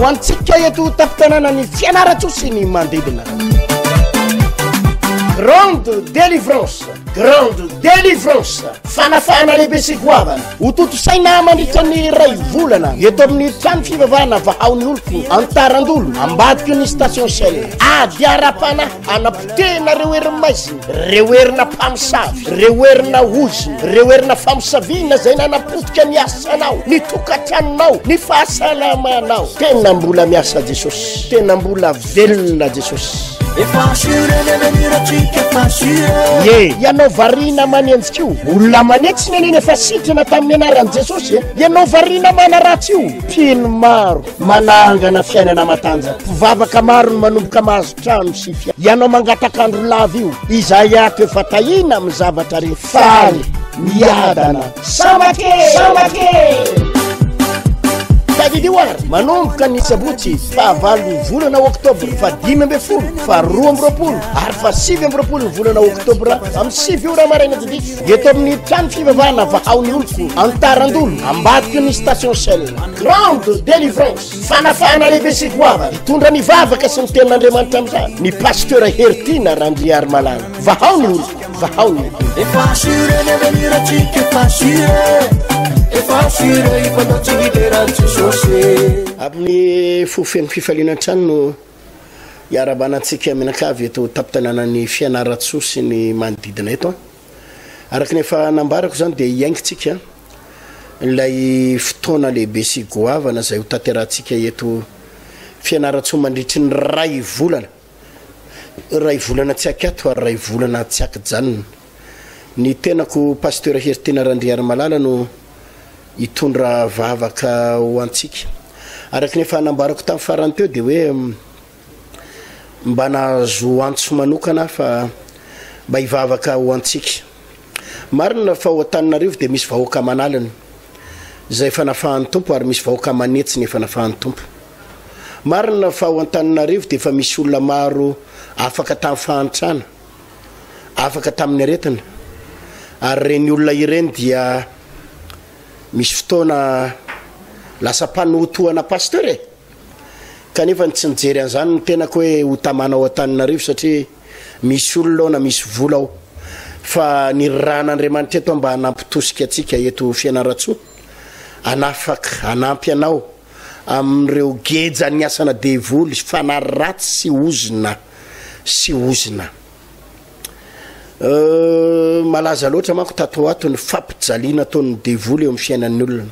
ho antsika eto tapitanana ny fianaratsosy ny manodidina. Grande délivrance, grande délivrance. Fanafana lehibe sy goavana. Utoto saina mandritra ny ray volana eto amin'ny trano fivavahana vahaon'ny oloko antarandolo ambadiky ny station Shell. Ady arapana anapotena reo heriny maizina, reo herina mpamosavy, reo herina ozina, reo herina famosaviana zay nanapotika ny asanao, ny tokantranonao, ny fahasalamanao. Tena mbola miasa Jesosy, tena mbola velona Jesosy. Ye ianao varina manenjika io olona manetsy neneny efa sitrana tamin'ny anaran'i Jesosy ianao varina manaratsy io mpino maro manangana fiainana matanjaka mpivavaka maro no manomboka mahazo trano sy fia ianao mangatakandro lava io izay ato efa tahina amin'ny zavatra re faly miadana samake Tadidiwar manomboka ny sabotsy fahavalo volana oktobra fa 10 fa 12 ary fa 7 volana oktobra amin'ny 7 ora maraina didy eto amin'ny trano fivavahana vahaon'ny oloko antarandolo ambadiky ny station Shell. Grande délivrance fanafana lehibe sy goavana mitondra ny vavaka sy ny tenin'Andriamanitra amin'izany ny pasteur Hertina Randriary Malala vahaon'ny oloko vahaon'ny amin'ny fofeny fifalinan-trano no iarabanantsika aminakavy eto tapitananan'ny fianaratsosy ny manodidina eto araka nefa nambarako zany dia iaingitsika ilay fotoana lehibe sy goavana zay ho tanterahantsika eto fianaratso mandritry ny ray volana tsy akato ary ray volana tsy akajanona ny tenako pasteur Hertina Randriary Malala no itondra vavaka ho antsika araka nefa nambarako tamin'ny farany teo dia hoe mba nahazo antso manokana fa mba hivavaka ho antsika marina fa ho Antananarivo dia misy vahoaka manalany zay fanafahan'ny tompo ary misy vahoaka manetsy ny fanafahan'ny tompo marina fa ho Antananarivo dia fa misy olona maro afaka tamin'ny fahantrana afaka tamin'ny aretina ary reny olona ireny dia misy fotoana lasa panotoana pasteur kanefa tsy nijery an'izany ny tenako hoe ho tamanao Antananarivo satria misy olona na misy vola ao fa ny ran'Andriamanitra eto mba hanampitosika atsika eto fianaratsoa anafaka anampy anao amin'ireo geja ny asana devoly fanaratsy sy ozina malaza loatra manko tato ato ny fampijaliana ataon'ny devoly eo amin'ny fiainan'ny olona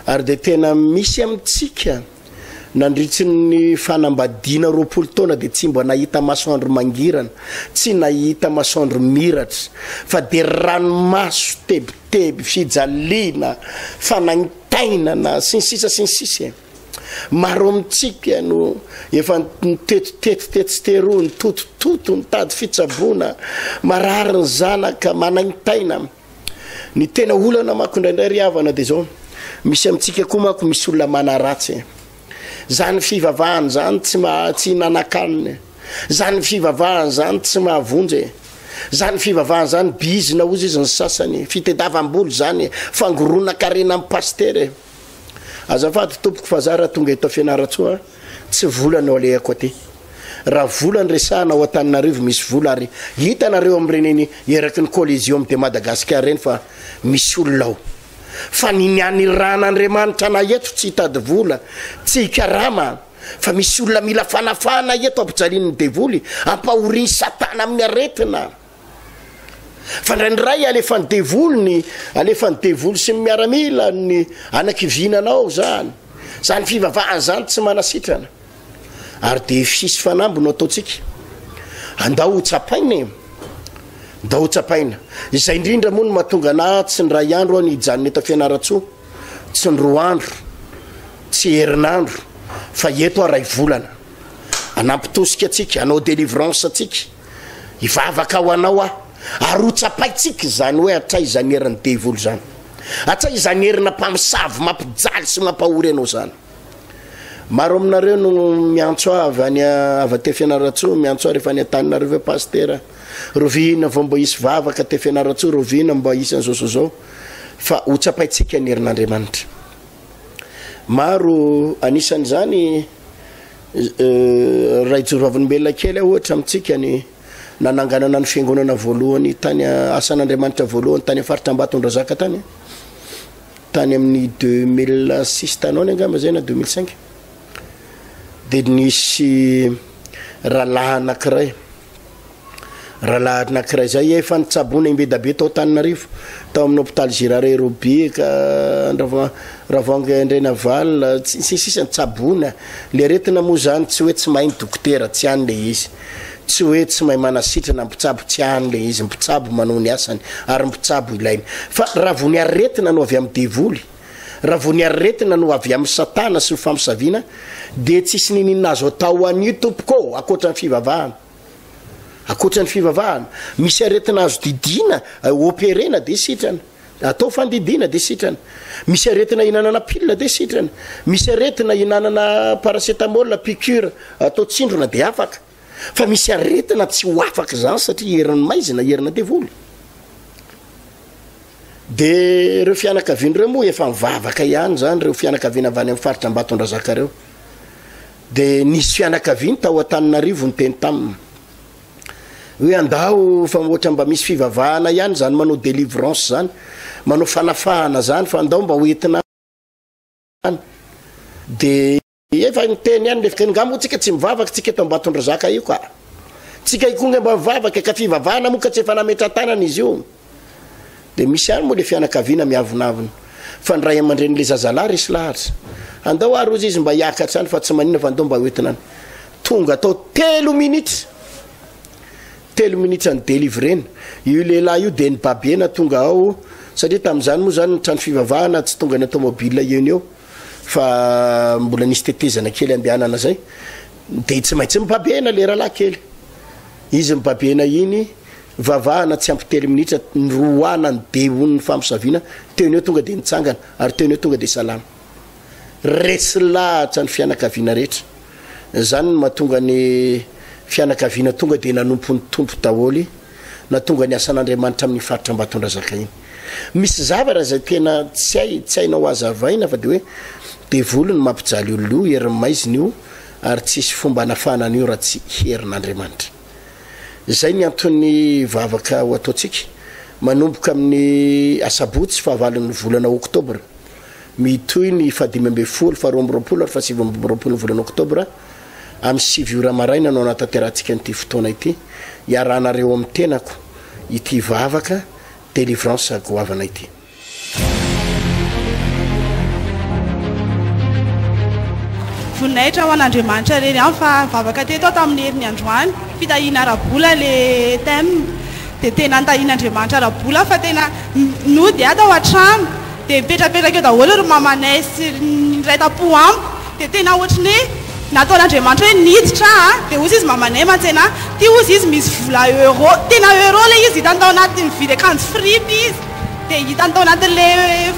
ary dia tena misy amintsika nandritry ny fanambadiana 20 taona dia tsy mba nahita masoandro mangirana tsy nahita masoandro miratra fa dia ranomaso tebiteby fijaliana fanaintainana sy ny sisa maro amintsika no efa tetiteroa ny totototo mitady fitsaboana marary ny zanaka manaintaina ny tena olana manko indraindray ry havana dia zao misy amintsika koa manko misy olona manaratsy zany fivavahana zany tsy nanakaniny zany fivavahana zany tsy mahavonjy zany fivavahana zany bizina ozy izy ny sasany fitediavam-bolo zany fangorona karena amin'ny pasteur azafady tompoko fa zara tonga eto fianaratsoa tsy volana alehako aty raha volany resahana ao Antananarivo misy vola ary hitanareo amin'ireny eraky ny Collegium de Madagascar reny fa misy olona ao fa niany ran'Andriamanitra na eto tsy hitady vola tsy hikarama fa misy olona mila fanafana eto ampijalian'ny devoly ampahoriny satana amin'ny aretina fa ndraindray alefany devoly sy miaramila ny anakivinanao zany fivavahana zany tsy manasitrana ary dia fisy fanambo no ataotsika andao tsapaina izay indrindra moa no mahatonga na tsy ny ray andro ao ny hijanona eto fianaratsoa tsy ny 2 andro tsy herinandro fa eto ray volana anampitosika atsika anao délivrance atsika hivavaka ho anao ary ho tsapaitsika zany hoe atray izany herin'ny devoly zany atray izany herina mpamosavy mampijaly sy mampahory anao zany maro aminareo no miantso avy te fianaratsoa miantso rehefa ny Antananarivo pasteur rovina vao mba hisy vavaka te fianaratsoa rovina mba hisy an'izao fa ho tsapaitsika ny herin'Andriamanitra maro anisan'izany raijoroavolombelona kely ohatra amitsika ny nananganana ny fiangonana voalohany tany asan'Andriamanitra voalohany tany afaritra Ambatondrazaka tany amin'ny 2006 tanony angamba zay na 2005 de nisy rahalahy anankiray zay efa nitsabona imbedabe tao Tananarivo tao amin'ny hôpitaly Girard Roby ka Ravanga Andrenaval sisa nitsabona le retina moa zany tsy hoe tsy mahay dokotera tsy any le izy tsy hoe tsy mahay manasitrana mpitsabo tsy any le izy mpitsabo manao ny asany ary mpitsabo ilainy fa raha vao ny aretina no avy amin'ny devoly raha vao ny aretina no avy amin'ny satana sy ny fampisaviana de tsisy ninina azo atao an'io tompoko akoatra ny fivavahana misy aretina azo didina operena de sitrana atao fandidiana de sitrana misy aretina hinanana pilina de sitrana misy aretina hinanana paracetamol piqûre atao tsindrona de afaka fa misy aretina tsy ho afaka zany satria herin'ny maizina herina devoly de reo fianakavian'ireo moa efa mivavaka ihany zany reo fianakaviana avy any amin'ny faritra Ambatondrazaka reo de nisy fianakaviany tao Antananarivo ny teny taminy hoe andao fa ohatra mba misy fivavahana ihany zany manao délivrance zany manao fanafahana zany fa andao mba hoentina de efa niteny ihany le ngamo tsika tsy mivavaka tsika eto Ambatondrazaka io ka tsika ikonga mba mivavaka ka fivavahana moa ka tsy efa nametra tanana izy io de misy any moa le fianakaviana miavonavina fa ny ray aman-dreny le zazalahy resy lahatra andao arozy izy mba hiakatra any fa tsy manina fa andao mba hoentina tonga atao 3 minitra ny délivrena io lehilahy io de ny babena tonga ao satria tam'izany moa zany trano fivavahana tsy tonga ny automobile eny eo fa mbola nisy tetezana kely andehanana zay de tsy maintsy mibabena le rahalahy kely izy mibabena iny vavahana tsy ampy 3 minitra nyroana ny be ony ny fampisaviana teny eo tonga de nitsangana ary teny eo tonga de salama resy lahatra ny fianakaviana rehetra zany no mahatonga ny fianakaviana tonga de nanompo ny tompo daholy na tonga ny asan'Andriamanitra amin'ny faritra Ambatondrazaka iny misy zavatra zay tena tsy hainao azavaina fa de hoe devoly ny mampijaly olo io herin'ny maiziny io ary tsisy fomba anafahana an'io raha tsy herin'Andriamanitra zay ny antony vavaka ho ataotsika manomboka amin'ny asabotsy fahavalon'ny volana oktobra mitoy ny 12 faharoambiroapolo ary 7 ny volana oktobra amin'ny 7 ora maraina no anatanterantsika nyity fotoana ity iarahanareo amin'ny tenako ity vavaka délivrance goavana ity voninahitra ho an'Andriamanitra rery any fa vavaka teto tamin'ny herin'ny androany fitahina rabola le thème de tena nitahin'Andriamanitra rabola fa tena nody atao an-trano de mipetrapetraka eo daholo ry mamanay sy ray tapo amiko de tena ohatrany nataon'Andriamanitra hoe niditra de ozy izy mamanay mantsena ty ozy izy misy vola euro tena euro le izy hitantao anaty mividy akanjo fripy izy de hitantao anatin'le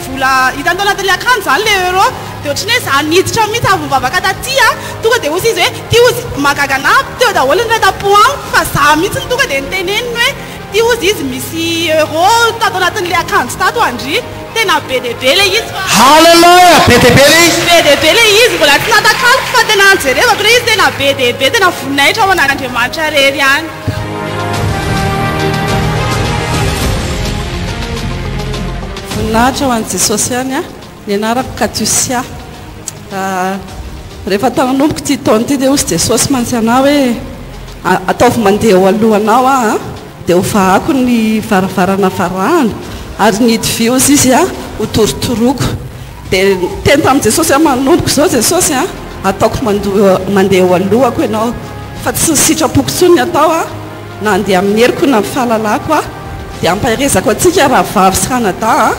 vola hitantao anatin'le akanjo zany le euro de ohatrany hoe za niditra mihitsy avy mivavaka taty tonga de ozy izy hoe ty ozy magagana teo daholo ny ray tapo amiko fa za mihitsy ny tonga de niteneniny hoe ty ozy izy misy euro tato anatin'le akanjo tato andry tena be deabe le izy halleluja be deabe le izy be deabe le izy mbola tsy natakaloka fa tena anjerevako le izy tena be deabe tena voninahitra ho an'Andriamanitra rery any voninahitra ho an'i Jesosy any ny anarako Katusia rehefa tanomboka ty taona ty de ozy Jesosy mantsy anao hoe ataovy mandeha ho alohanao de ho vahako ny varavarana varahana ary nidivy ozy izy ho torotoroko de teny tamin'i Jesosy manomboko zao Jesosy ataoko mandeha ho alohako ianao fa tsy sitrapoko tsony atao na andeha amin'ny heriko na fahalalako de ampahirezako atsika raha vavy sy Canada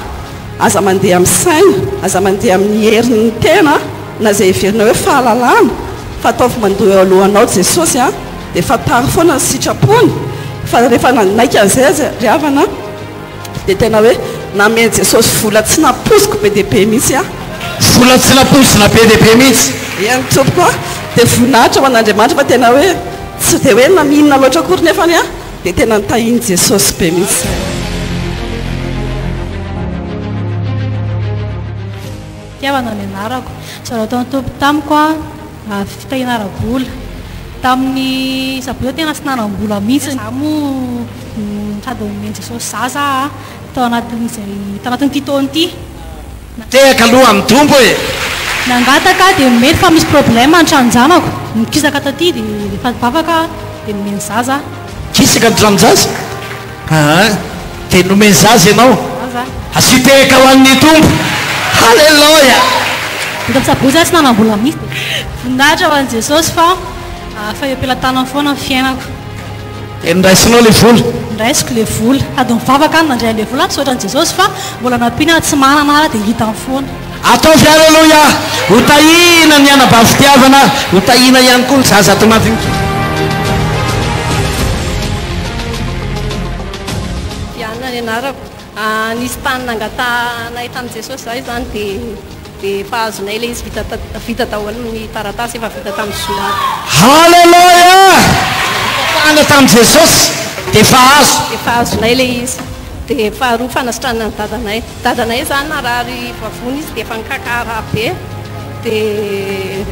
aza mandeha amin'ny saina aza mandeha amin'ny herin'ny tena na zay heverinao hoe fahalalana fa ataovy mandeha ho alohanao Jesosy de fatary foana sitrapony fa rehefa naika an'izay riavana de tena hoe nameny Jesosy vola tsy naposiko be deabe mihitsy vola tsy naposina be deabe mihitsy ihany tompoko de voninahitra ho an'Andriamanitra fa tena hoe tsy de hoe naminina loatra akory nefany de tena nitahiny Jesosy be mihitsy tiavana ny anarako Tsara ataon'ny tompo tamiko a fitahina ara-bola tamin'ny sabola tena sy nanam-bola mihitsy za moa sady omeny Jesosy zaza tao anatin'ity taona ity tehaka aloha amin'ny tompo e nangataka dia mety fa misy problème an-tranonjanako mikisaka taty dia rehefa bavaka dia nomeny zaza kisaka ny zaza dia nomeny zaza ianao asy tehaka ho an'ny tompo halleloia vita misabola za tsy nanam-bola mihitsy voninahitra ho an'i Jesosy fa fahem-pelantanana foana ny fiainako dia niraisinao le vola niraisiko le vola ady mivavaka any nandray le vola misaotra an'i Jesosy fa mbola nampiana tsy manana ara dia hitany foana ataovy halleloia ho tahina ny anabavy-fitiavana ho tahina ihany koa ny zaza ato anatiny fianina ny anarako nisy tany nangatanay tamin'i Jesosy zay zany dia fahazonay le izy vita daholo ny taratasy efa vita tamin'ny zoma halleloia fahana tamin'i Jesosy dia fahazonay le izy dia faharoa fanasitranana ny dadanay zany narary vavony izy dia efa nikakara be dia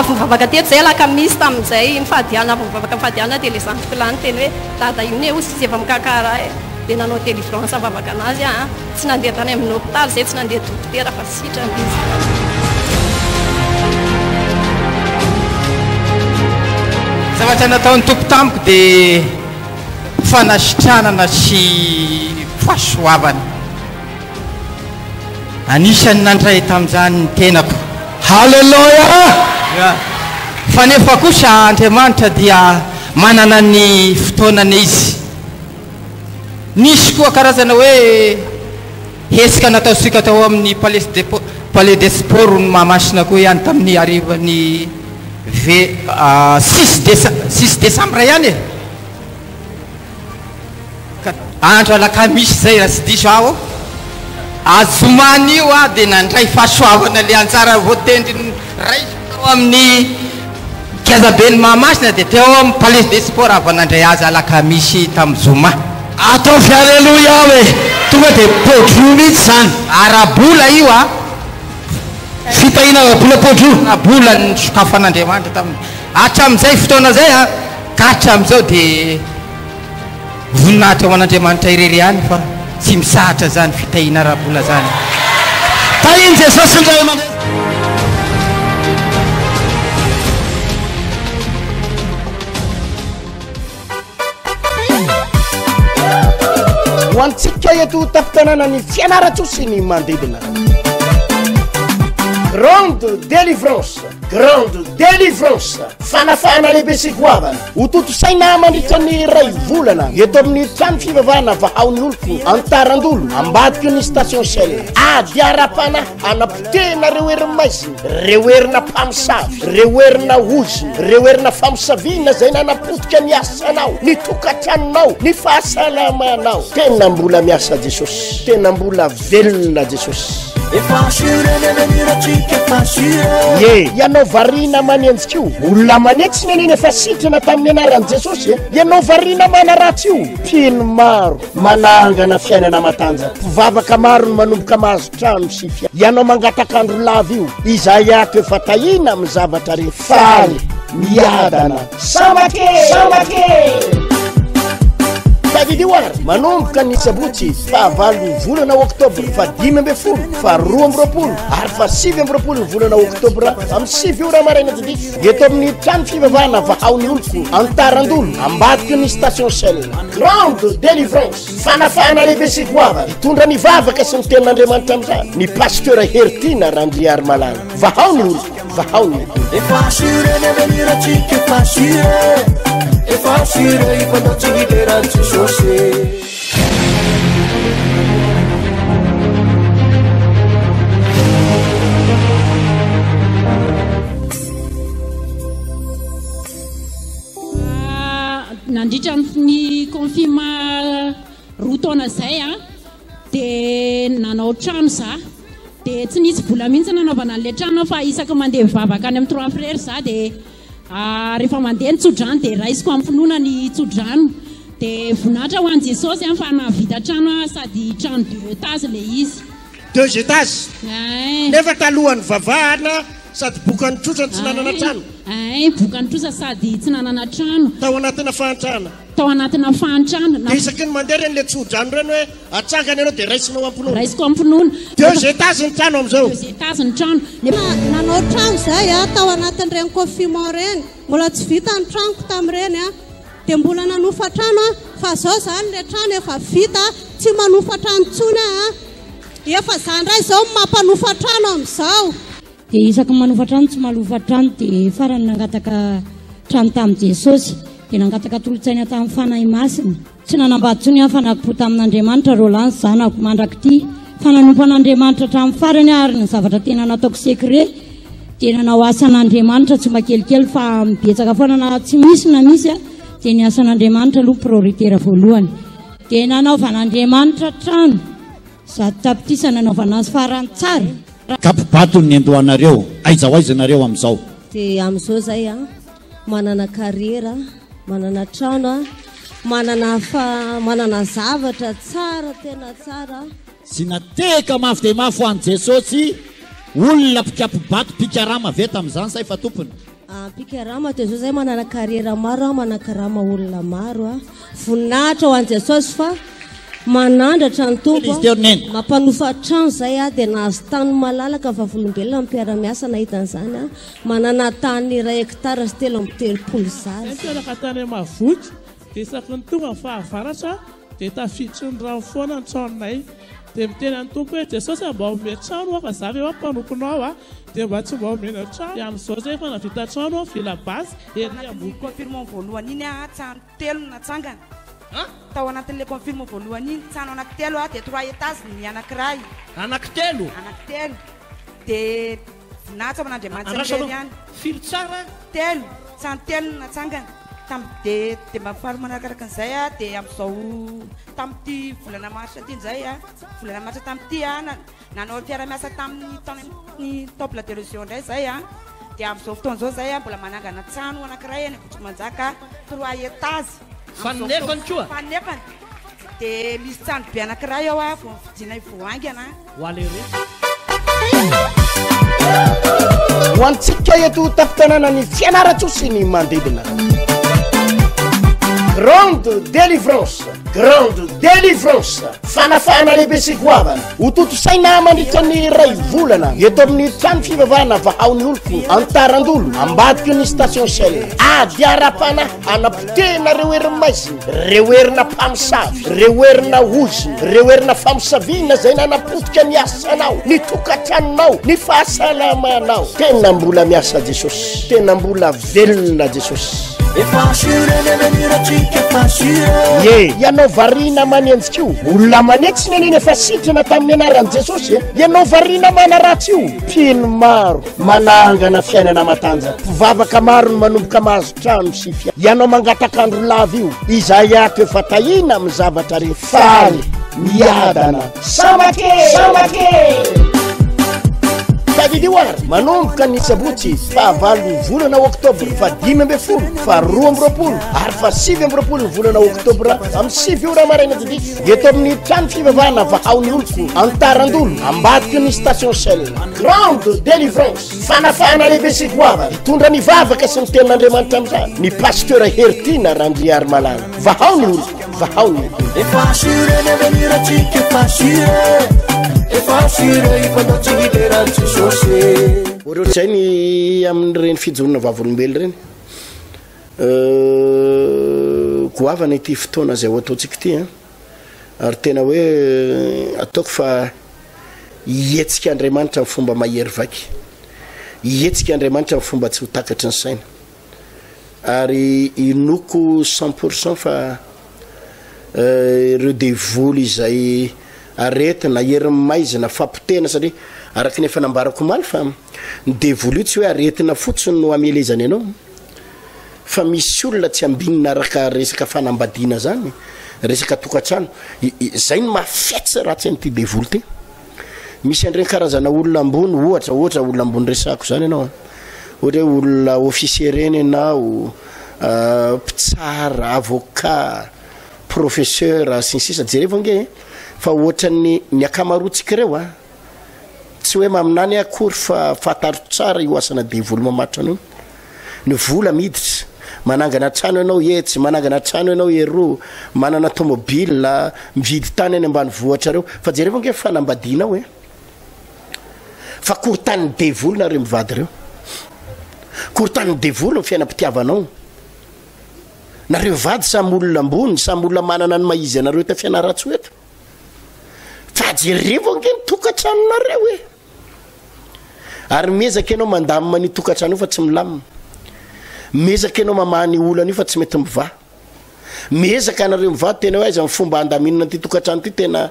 mivavaka teto zay alakamisy tamin'izay mifadiana mivavaka mifadiana dia le zandrikilany teny hoe dada io ne osy izy efa mikakara dia nanao délivrance mivavaka anazy tsy nandeha tany amin'ny hôpitaly zay tsy nandeha dokotera fa sitrany izy zavatra nataon'ny tompo tamiko dia fanasitranana sy fahasoavana anisany nandray tamin'izany ny tenako halleloia fa nefa kosa Andriamanitra dia manana ny fotoanana izy nisy koa karazana hoe hesika nataosika tao amin'ny palais des sports ny mahamasina koa ihany tamin'ny arivany 6 décembre ihany e andro alakamisy zay raha sy diso aho azomany io dia nandray fahasoavana le anjara voatendry ray tao amin'ny kiazabeny mahamasina dia teo amin'ny palais des sports avy nandray azy alakamisy tamin'ny zoma ataovy halleloia hoe tonga dia podro mihitsy zany arabola io fitahina arabola podro arabola ny sokafan'Andriamanitra tamin'ny hatramin'izay fotoana zay ka hatramin'izao dia voninahitra ho an'Andriamanitra irery ihany fa tsy misahatra zany fitahina arabola zany tahiny Jesosy indray aman-dreny ho antsika eto tafitanana ny fianaratsosy ny mandidina grande délivrance fanafana lehibe sy goavana ho totosaina mandritra ny ray volana eto amin'ny trano fivavahana vahaon'ny oloko antarandolo ambadika ny station Shell ady arapana anapotena reo heriny maizina reo herina mpamosavy reo herina ozina reo herina famosavina zay nanapotika ny asanao ny tokatranonao ny fahasalamanao tena mbola miasa Jesosy tena mbola velona Jesosy ianao varina manenjika io olona manetsy neneny efa sitrana tamin'ny anaran'i Jesosy ianao varina mana ratsy io mpino maro manangana fiainana matanjaka mpivavaka maro no manomboka mahazo trano sy fia ianao mangatakandro lava io izay ato efa tahina amin'ny zavatra re faly miadana samake Davidiwar manomboka ny sabotsy fahavalo volana oktobra fa 10 fa 12 ary fa 7 ny volana oktobra amin'ny 7 ora maraina didiso eto amin'ny trano fivavahana vahaon'ny oloko antarandolo ambadika ny station Shell grande délivrance fanafana lehibe sy goavana mitondra ny vavaka sy ny tenin'Andriamanitra amin'izany ny pasteur Hertina Randriary Malala vahaon'ny oloko vahaon'ny nandritra ny confinement roa taona zay dia nanao trano za dia tsy nisy vola mihitsy nanaovana an'ilay trano fa isaka mandeha mivavaka any amin'ny 3 frères za dia rehefa mandeha ny tsodrano dia raisiko amin'ny finoana ny tsodrano dia voninahitra ho an'i Jesosy fa nahavita trano sady trano 2 étages le izy 2 étages nefa talohany vavahana sady bokany trotra tsy nanana trano bokany trotra sady tsy nanana trano tao anatina fahantrana tao anatina fahantrana isaky ny mandeha reny le tsodrano reny hoe atsangany ianao dia raisinao ampinoana raisiko ampinoana 2 étages ny trano am'izao 2 étages ny trano nanao trano zay tao anatin'ireny confinement reny mbola tsy vita ny tranoko tamin'ireny dia mbola nanofa trano fa zao zany le trano efa vita tsy manofa trano tsony efa zany ray zao mampanofa trano am'izao dia isaky manofa trano tsy malofa trano dia farany nangataka trano tamin'i Jesosy dia nangataka tolotsaina tamin'ny fanahy masina tsy nanambatsony fa nakipo tamin'Andriamanitra Roland zanako mandraky fa nanompo an'Andriamanitra hatramin'ny farany ary ny zavatra tena nataoko secret dia nanao asan'Andriamanitra tsy makelikely fa mibetsaka foana na tsy misy na misy dia ny asan'Andriamanitra aloha prioritaire voalohany dia nanaovan'Andriamanitra trano sady tapitisa nanaovana azy farany tsara kapobatony ny andohanareo aiza ho aiza nareo amin'izao dia amin'izao zay manana kariera manana trano manana zavatra tsara tena tsara sy nateka mafy dia mafy ho an'i Jesosy olona mpikapobato pikarama ve tamin'izany say fa tompony pikarama dia zao zay manana kariera maro manakarama olona maro voninahitra ho an'i Jesosy fa manandratra ny tompo mampanofa trano zay dia nahazo tany malalaka fa volombelona mpiara-miasa nahitan'izany manana tany 1 hectare sy 3.3 zary mpiaraka tany mavoky dia isaky ny tonga ny fahavaratra dia tafiditry ny rano foana ny tranonay dia miteny any tompo hoe Jesosy mba omena trano fa za ve mpanomponao dia mba tsy mba omena trano dia amin'izao zay fa navita trano villa base ery ambony confirmant voalohany iny tsano 3 natsangana tao anatin'le confirme voalohany iny tsano anankitelo dia 3 étages ny anankiray anankitelo dia natsa man'Andriamanitra ihany filo tsara telo tsano 3 natsangana dia mba fary manarakaraka an'izay dia amin'izao tamin'ity volana maritra ty nzay volana maritra tamin'ity nanao fiara-miasa tamin'ny temple de région ndray zay dia amin'izao fotoan'izao zay mbola manangana tsano anankiray any Botrimanjaka 3 étages fanefany koa fanefany dia misy tsano be anankiray ao vao vidina voangana ho alere ho antsika eto tapitanana ny fianaratsosy ny mandidina grande délivrance fanafana lehibe sy goavana hototo saina mandritra ny ray volana eto amin'ny trano fivavahana vahaony oloko antarandolo ambadiky ny station Shell ady arapana anapotena reo heriny maizina reo herina mpamosavy reo herina ozy reo herina famosavina zay nanapotika ny asanao ny tokatranonao ny fahasalamanao tena mbola miasa Jesosy tena mbola velona Jesosy ianao varina manenjika io olona manetsy neneny efa sitrana tamin'ny anaran'i Jesosy ianao varina manaratsy io pino maro manangana fiainana matanjaka mpivavaka maro ny manomboka mahazo trano sy fia ianao mangatakandro lava io izay ato efa tahina amin'ny zavatra re faly miadana samake Tadidioar manomboka ny sabotsy fahavalo ny volana oktobra fa 5 fa 12 ary fa 7 ny volana oktobra amin'ny 7 ora maraina didika eto amin'ny trano fivavahana vahaony oloko antarandolo ambadiky ny station Shell grande délivrance fanafana lehibe sy goavana hitondra ny vavaka sy ny tenin'Andriamanitra amin'izany ny pasteur Hertina Randriary Malala vahaony oloko vahaony ohatrohatr'izay ny amin'ireny fijonona vavolombelo reny goavana ity fotoana zay ho ataontsika ity ary tena hoe ataoko fa hietsika Andriamanitra amin'ny fomba mahery vaky hietsika Andriamanitra amin'ny fomba tsy ho takatry ny saina ary inoko 100% fa ireo devoly izay aretina herin'ny maizina fampotena satria araky ny efa nambarako maly fa ny devoly io tsy hoe aretina fotsiny no amelezany ianao fa misy olona tsy ambinina araka resaka fanambadiana zany resaka tokatrano zay ny mafiatsy ratsy an'ity devoly ty misy andreny karazana olona ambony ohatra olona ambony resako zany ianao ohatra hoe olona officier reny ianao mpitsara avocat professeur sy ny sisa jerevao nge fa ohatrany ny akamarotsika reo tsy hoe maminany akory fa fataro tsara io asana devolo mamatra anao ny vola miditra manangana trano ianao etsy manangana trano ianao ero manana tomobile mividy tany any ambany vohatra reo fa jereo nge fanambadinao fa korotany devolo nareo mivady reo korotany devolo ny fiainam-pitiavanao nareo vady samy olona ambony samy olona manana ny maizy anareo ta fianaratsy eto fa jereo nge mitokatranonareo ary mezaka ianao mandamina ny tokatrano io fa tsy milamina mezaka ianao mamahany olana io fa tsy mety miva mezaka anareo mivady tena hoe aiza fomba andaminana ty tokatrano ty tena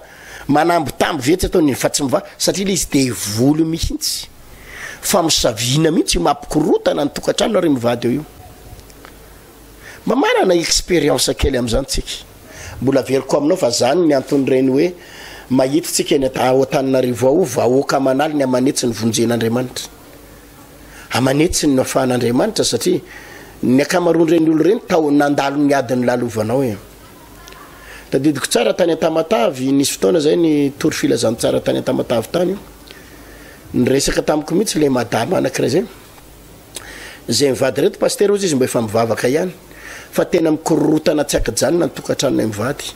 manamby tamby vetsy ataony fa tsy miva satria le izy devolo mihitsy fa misavina mihitsy mampikorotana ny tokatrano nareo mivady eo io mba manana expérience kely am'izany tsika mbola veriko aminao fa zany ny antony reny hoe mahita tsika eny ao an-taninarivo ao vahoaka manaly ny amanetsy ny vonjen'Andriamanitra amanetsy ny afahan'Andriamanitra satria ny akamaroan'ireny olo reny tao nandalo ny adiny lalovanao tadidiko tsara tany Tamatavy nisy fotoana zay ny tory filazany tsara tany Tamatavy tany ny resaka tamiko mihitsy le madama anankiray zay mivady reto paster ozy izy mba efa mivavaka ihany fa tena mikorotana tsy akajanona ny tokatranonay mivady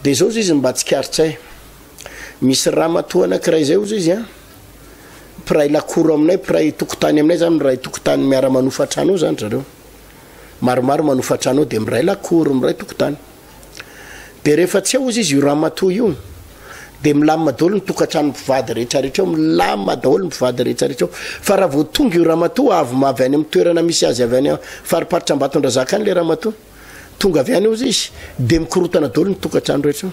de zao izy mba tsikaritsay misy ramatoa anankiray zay ozy izy piray lakoro aminay piray tokotany aminay zany miray tokotany miara manofatrano io zany zareo maromaro manofatrano de miray lakoro miray tokotany de rehefa tsy eo izy io ramatoa io de milamina daholo ny tokatrano mpivady rehetrarehetra eo milamina daholo mpivady rehetrarehetra eo fa raha vao tonga io ramatoa avy mavy any amin'ny toerana misy azy avy any fariparitra Ambatondrazaka any le ramatoa tonga avy any izy de mikorotana daholo ny tokatrano rehetra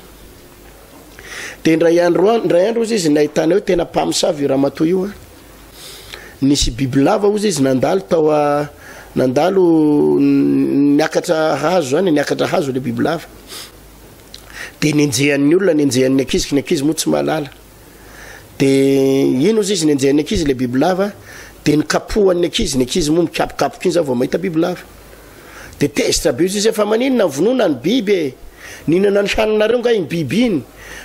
de ndray andro izy nahitana hoe tena mpamosavy io ramatoa io nisy biby lava ozy izy nandalo niakatra hazo zany niakatra hazo le biby lava de nenjehan'ny olona nenjehan'ny ankizy ny ankizy moa tsy mahalala de ino izy izy nenjehan'ny ankizy le biby lava de nikapohan'ny ankizy moa mikapokapoka iny za vao mahita biby lava de tezitra be izy efa maninona vonona ny biby ninana ny haninareo nga iny biby iny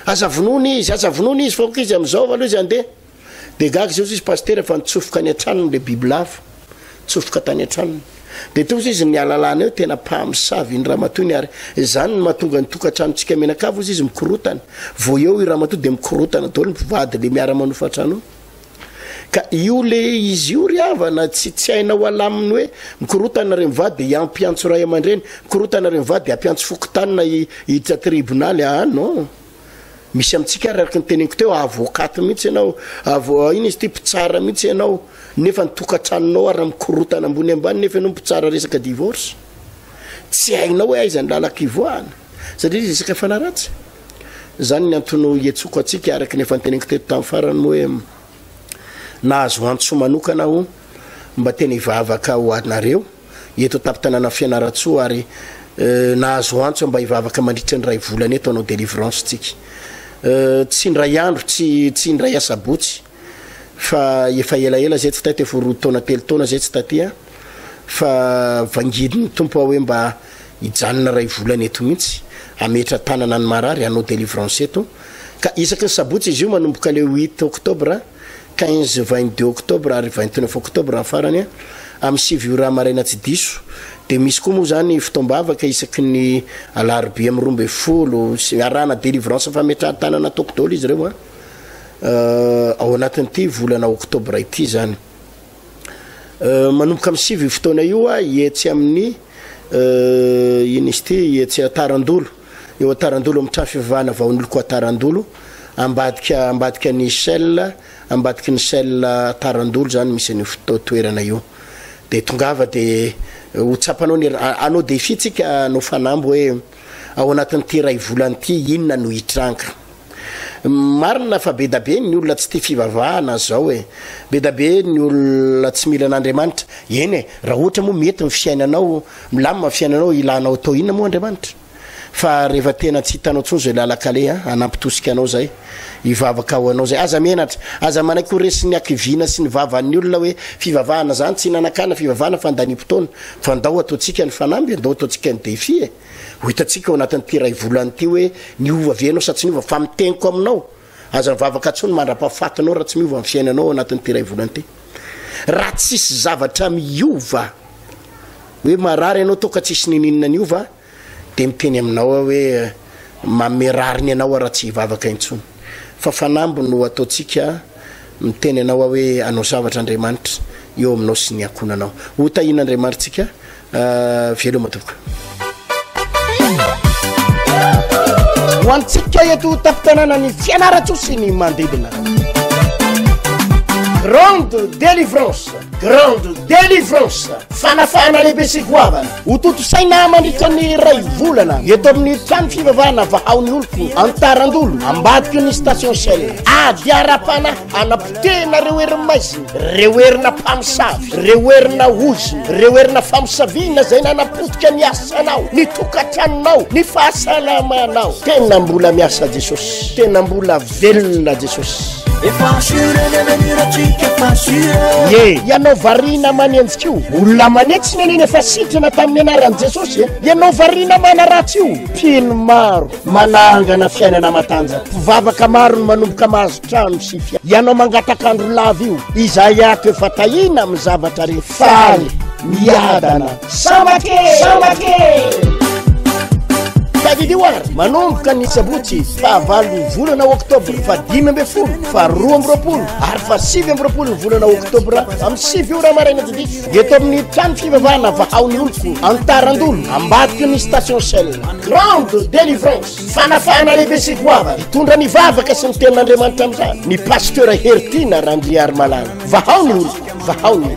aza vonona izy fa izy am'izao aloha izy andeha de gaga zao izy paster fa nitsofoka any antranony le biby lava tsofoka tany antranony de to izy ny alalana eo tena mpamosavy ny ramatoa ny ary zany ny mahatonga ny tokatranontsika menakavo izy mikorotana vo eo i ramatoa de mikorotana daholo mpivady le miara manofatrano ka io le izy io ry avana tsy hainao alaminy hoe mikorotana nareo mivady de ampiantso ray aman-dreny mikorotana nareo mivady de ampiantso fokotanina hiditra tribonaly non misy amitsika araky ny teneniko teo avokaty mihitsy ianao iny izy ty mpitsara mihitsy ianao nefa nitokatranonao ary mikorotana ambony ambany nefa ianao mpitsara resaka divorce tsy hainao hoe aiza ny lalaka ivoahana satria izy resaka fanaratsy zany ny antono ietsoko atsika araky nefa nyteneniko teto tamin'ny farany hoe nahazo antso manokana aho mba tena hivavaka ho anareo eto tapitana fianaratsoa ary nahazo antso mba hivavaka mandritra ny ray volana eto anao délivrance tsika tsy ndray andro tsy ndray asabotsy fa efa elaela zay tsy taty efa roa taona telo taona zay tsy taty fa vangidiny tompo hoe mba hijanona ray volana eto mihitsy ametra tanana ny marary anao délivrance eto ka isaky ny sabotsy izy io manomboka le 8 octobre 15 22 octobre ary 29 octobre farany amin'ny sivy raha maraina tsy diso de misy koa moa zany fitombavaka isaky ny alarobia amin'ny 12 arahana délivrance fametrahantanana ataoko daholo izy reo ao anatin'ity volana octobre ity zany manomboka amin'ny sivy fotoana io ietsy amin'ny ino izy ty ietsy atarandolo eo atarandolo amin'ny trano fivavahana vaon'olo koa atarandolo ambadika ny sel ambadiky ny sel atarandolo zany misy ny toerana io de tongava de hotsapanao anao défi tsika anao fanambo hoe ao anatin'ity ray volanyity inona no hitranka marina fa be dabe ny olona tsy ty fivavahana zao be dabe ny olona tsy mila an'Andriamanitra eny raha ohatra moa mety ny fiainanao milamina fiainanao ilanao atao inona moa Andriamanitra fa rehefa tena tsy hitanao tsony zay lalakale anampitosika anao zay hivavaka ao anao zay aza menatra aza manaiky ho resy ny akivina sy ny vavan'ny olona hoe fivavahana zany tsy nanakana fivavahana fa andany-potoana fa ndao ataotsika ny fanamby ndao ataotsika ny défi ho hitatsika ao anatin'ity ray volany ity hoe niova avianao sa tsy niova fa miteniko aminao aza mivavaka tsony mandra-pahafatinao raha tsy miova amin'ny fiainanao anatin'ny tiray volana ty raha tsisy zavatra miova hoe marary ianao toka tsisy nininona ny ova de miteny aminao hoe mamerariny ianao raha tsy hivavaka intsony fa fanambo no ataotsika miteny anao hoe anao zavatra Andriamanitra eo aminao sy ny akonanao ho tahin'Andriamanitra tsika velo matoka ho antsika eto tapitanana ny fianaratsosy ny mandidina grande délivrance fanafana lehibe sy goavana hototo saina mandritra ny ray volana eto amin'ny trano fivavahana vahaony oloko antarandolo ambadiky ny station Shell ady arapana anapotena reo heriny maizina reo herina mpamosavy reo herina oziny reo herina famosavina zay nanapotika ny asanao ny tokatranonao ny fahasalamanao tena mbola miasa Jesosy tena mbola velona Jesosy ye ianao varina manenjika io olona manetsy neneny efa sitrana tamin'ny anaran'i Jesosy ianao varina manaratsy io mpino maro manangana fiainana matanjaka mpivavaka maro no manomboka mahazo trano sy fia ianao mangatakandro lava io izay ato efa tahina amin'ny zavatra re faly miadana samake Kadidiwar manomboka ny sabotsy fahavalo volana oktobra fa 10 fa 12 ary fa 7 ny volana oktobra amin'ny 7 ora maraina didika eto amin'ny trano fivavahana vahaony oloko antarandolo ambadiky ny station Shell grande délivrance fanafana lehibe sy goavana hitondra ny vavaka sy ny tenin'Andriamanitra amin'izany ny pasteur Hertina Randriary Malala vahaony oloko vahaony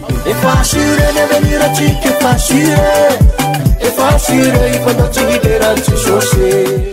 If I see it, if I don't see it,